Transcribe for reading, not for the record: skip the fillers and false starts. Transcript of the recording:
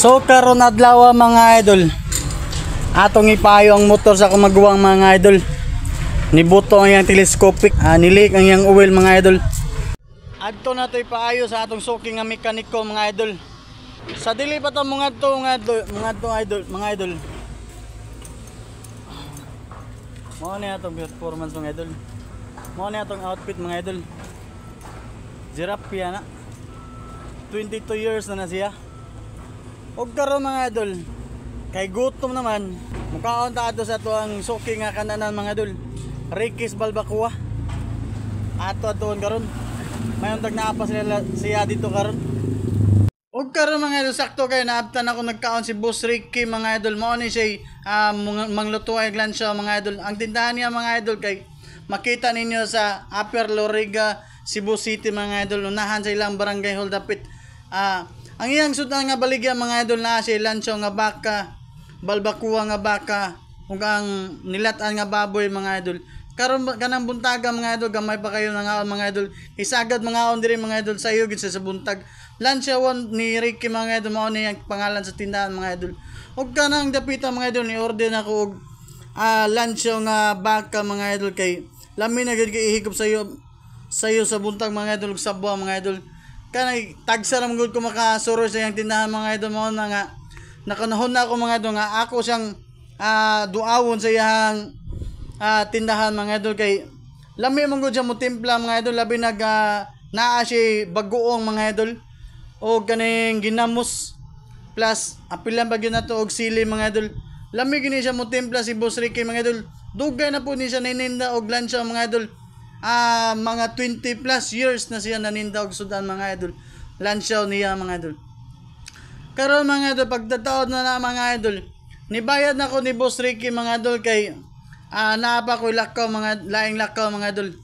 So karon adlaw mga idol, atong ipayo ang motor sa kumagawang mga idol. Nibuto ang yang telescopic, nilik ang yang oil mga idol. Adto na to ipaayo sa atong suki nga mekaniko mga idol. Sa dili pa to mga idol. Mao ni atong performance mga idol. Mao ni atong outfit mga idol. Giraffe na. 22 years na siya. Og karon mga idol, kay gutom naman, mukaon ta ato sa ato ang suki nga kananan mga idol. Ricky's Balbacoa. Ato karon. Mayon tag naapa siya dito karon. Og karon mga idol, sakto kay naabtan ako nagkaon si Boss Ricky mga idol. Mao ni siya mangluto ay lansya mga idol. Ang tindahan niya mga idol kay makita ninyo sa Upper Loriga, Cebu City mga idol. Unahan sa ilang barangay Holdapit. Ang iyang sudan nga baligya mga idol na siya lansyo nga baka, balbacoa nga baka, ug ang nilatan nga baboy mga idol. Karon kanang buntaga mga idol, gamay pa kayo nga mga idol. Isagad mga on diri mga idol sa iyo gid sa buntag. Lansya won ni Ricky mga idol, mao ni ang pangalan sa tindahan mga idol. Ug kanang dapita mga idol, ni order na ko og lansya nga baka mga idol kay lami na gid kay ihigop sa iyo sa buntag mga idol ug sabwa mga idol. Kanay tagsa ra gud ko makasuro sa iyang tindahan mga idol, mao na nga nakanahon na ako mga idol nga ako siyang duawon sa iyang tindahan mga idol kay lami man gud siya mo timpla mga idol, labi nag naa siya bagoong mga idol o kaning ginamos plus apilan bagyo na to og sili mga idol. Lami gini siya mo timpla si Boss Ricky mga idol. Dugay na po ni siya nininda og lansya mga idol. Mga 20 plus years na siya naninda og sudan mga idol. Lansyaw niya mga idol. Karon mga idol, pagtataod na mga idol, nibayad na ko ni Boss Ricky mga idol kay naapa ko lakaw mga laing lakaw mga idol.